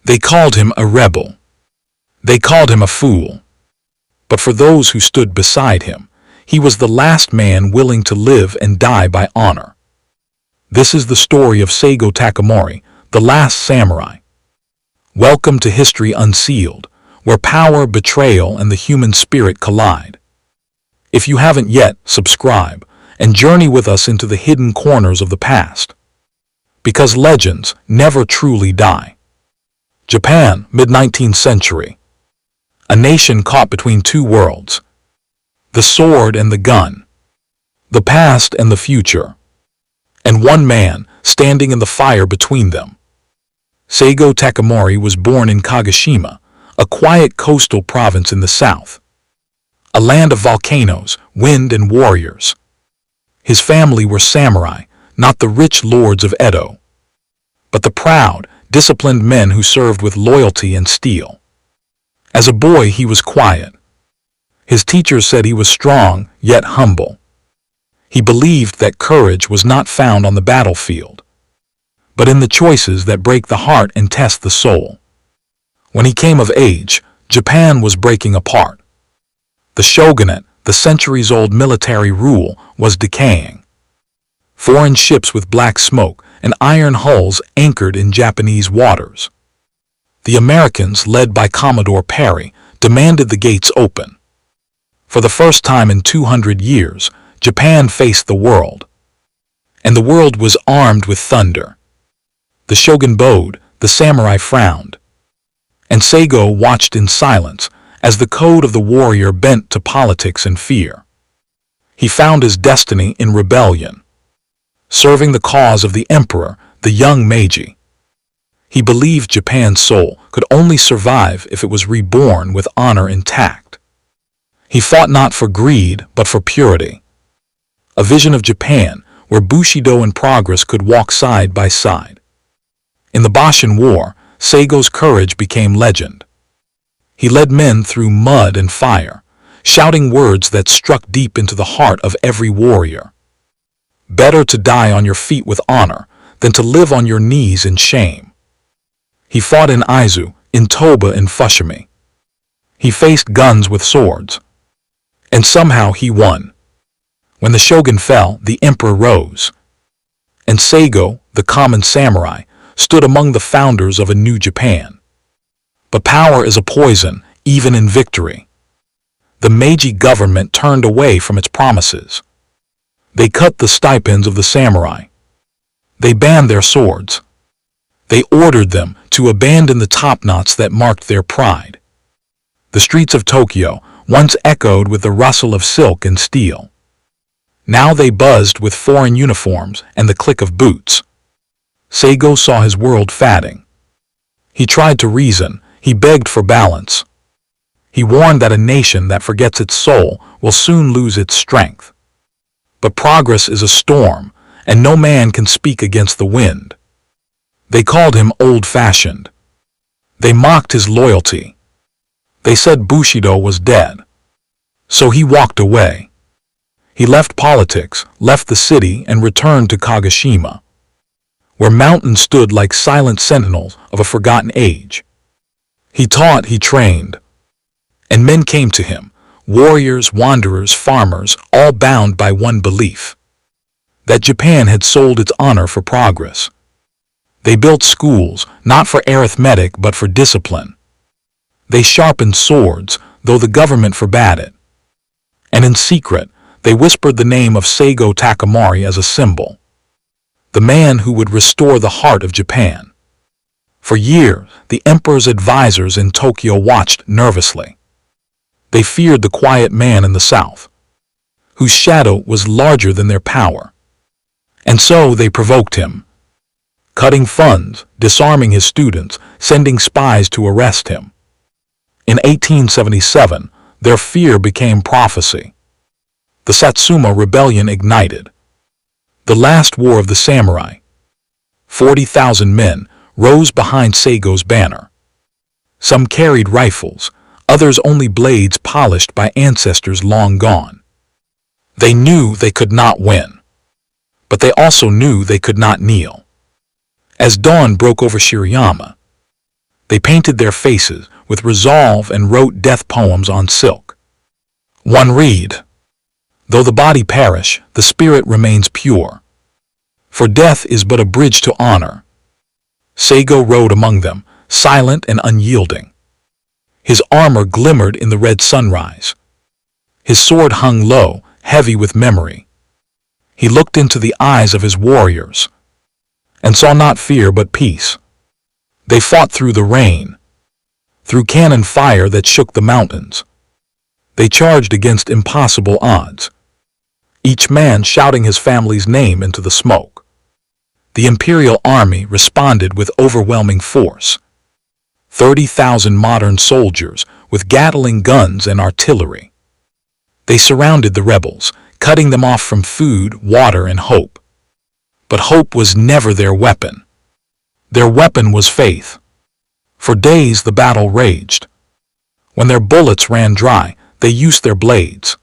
They called him a rebel. They called him a fool. But for those who stood beside him, he was the last man willing to live and die by honor. This is the story of Saigō Takamori, the last samurai. Welcome to History Unsealed, where power, betrayal, and the human spirit collide. If you haven't yet, subscribe and journey with us into the hidden corners of the past. Because legends never truly die. Japan, mid-19th century. A nation caught between two worlds. The sword and the gun. The past and the future. And one man standing in the fire between them. Saigō Takamori was born in Kagoshima, a quiet coastal province in the south. A land of volcanoes, wind, and warriors. His family were samurai, not the rich lords of Edo, but the proud, disciplined men who served with loyalty and steel. As a boy, he was quiet. His teachers said he was strong, yet humble. He believed that courage was not found on the battlefield, but in the choices that break the heart and test the soul. When he came of age, Japan was breaking apart. The shogunate, the centuries-old military rule, was decaying. Foreign ships with black smoke and iron hulls anchored in Japanese waters. The Americans, led by Commodore Perry, demanded the gates open. For the first time in 200 years, Japan faced the world. And the world was armed with thunder. The shogun bowed, the samurai frowned. And Saigo watched in silence as the code of the warrior bent to politics and fear. He found his destiny in rebellion, serving the cause of the emperor, the young Meiji. He believed Japan's soul could only survive if it was reborn with honor intact. He fought not for greed, but for purity. A vision of Japan where Bushido and progress could walk side by side. In the Boshin War, Saigo's courage became legend. He led men through mud and fire, shouting words that struck deep into the heart of every warrior. Better to die on your feet with honor than to live on your knees in shame. He fought in Aizu, in Toba, and Fushimi. He faced guns with swords. And somehow he won. When the shogun fell, the emperor rose. And Saigo, the common samurai, stood among the founders of a new Japan. But power is a poison, even in victory. The Meiji government turned away from its promises. They cut the stipends of the samurai. They banned their swords. They ordered them to abandon the topknots that marked their pride. The streets of Tokyo once echoed with the rustle of silk and steel. Now they buzzed with foreign uniforms and the click of boots. Saigo saw his world fading. He tried to reason. He begged for balance. He warned that a nation that forgets its soul will soon lose its strength. But progress is a storm, and no man can speak against the wind. They called him old-fashioned. They mocked his loyalty. They said Bushido was dead. So he walked away. He left politics, left the city, and returned to Kagoshima, where mountains stood like silent sentinels of a forgotten age. He taught, he trained, and men came to him, warriors, wanderers, farmers, all bound by one belief, that Japan had sold its honor for progress. They built schools, not for arithmetic but for discipline. They sharpened swords, though the government forbade it. And in secret, they whispered the name of Saigō Takamori as a symbol, the man who would restore the heart of Japan. For years, the emperor's advisors in Tokyo watched nervously. They feared the quiet man in the south, whose shadow was larger than their power. And so they provoked him, cutting funds, disarming his students, sending spies to arrest him. In 1877, their fear became prophecy. The Satsuma rebellion ignited. The last war of the samurai. 40,000 men rose behind Saigo's banner. Some carried rifles, others only blades polished by ancestors long gone. They knew they could not win, but they also knew they could not kneel. As dawn broke over Shirayama, They painted their faces with resolve and wrote death poems on silk. One read, "Though the body perish, the spirit remains pure. For death is but a bridge to honor." Saigo rode among them, silent and unyielding. His armor glimmered in the red sunrise. His sword hung low, heavy with memory. He looked into the eyes of his warriors and saw not fear but peace. They fought through the rain, through cannon fire that shook the mountains. They charged against impossible odds, each man shouting his family's name into the smoke. The imperial army responded with overwhelming force. 30,000 modern soldiers with Gatling guns and artillery. They surrounded the rebels, cutting them off from food, water, and hope. But hope was never their weapon. Their weapon was faith. For days the battle raged. When their bullets ran dry, they used their blades.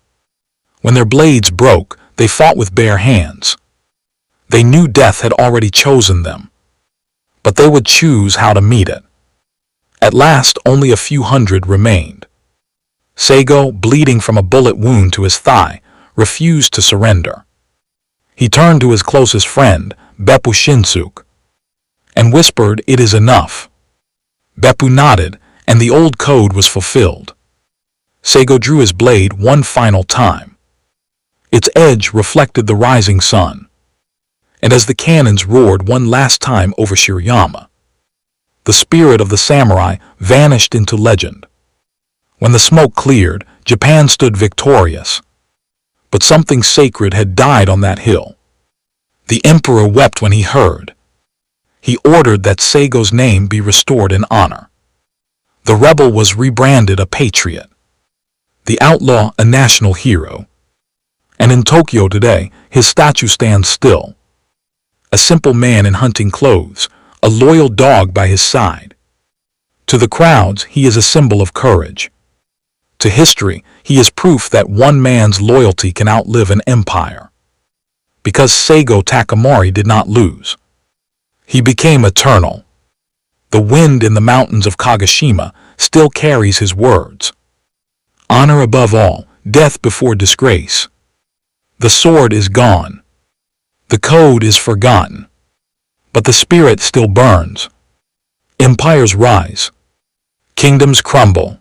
When their blades broke, they fought with bare hands. They knew death had already chosen them, but they would choose how to meet it. At last, only a few hundred remained. Saigo, bleeding from a bullet wound to his thigh, refused to surrender. He turned to his closest friend, Beppu Shinsuke, and whispered, "It is enough." Beppu nodded, and the old code was fulfilled. Saigo drew his blade one final time. Its edge reflected the rising sun. And as the cannons roared one last time over Shirayama, the spirit of the samurai vanished into legend. When the smoke cleared, Japan stood victorious. But something sacred had died on that hill. The emperor wept when he heard. He ordered that Saigo's name be restored in honor. The rebel was rebranded a patriot, the outlaw a national hero. And in Tokyo today, his statue stands still. A simple man in hunting clothes, a loyal dog by his side. To the crowds, he is a symbol of courage. To history, he is proof that one man's loyalty can outlive an empire. Because Saigō Takamori did not lose, he became eternal. The wind in the mountains of Kagoshima still carries his words. Honor above all, death before disgrace. The sword is gone. The code is forgotten. But the spirit still burns. Empires rise. Kingdoms crumble.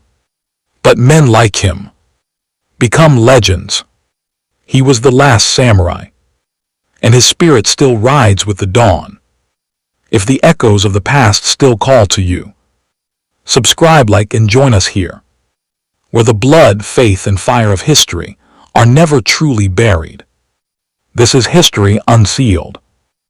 But men like him become legends. He was the last samurai, and his spirit still rides with the dawn. If the echoes of the past still call to you, subscribe, like, and join us here, where the blood, faith, and fire of history are never truly buried. This is History Unsealed.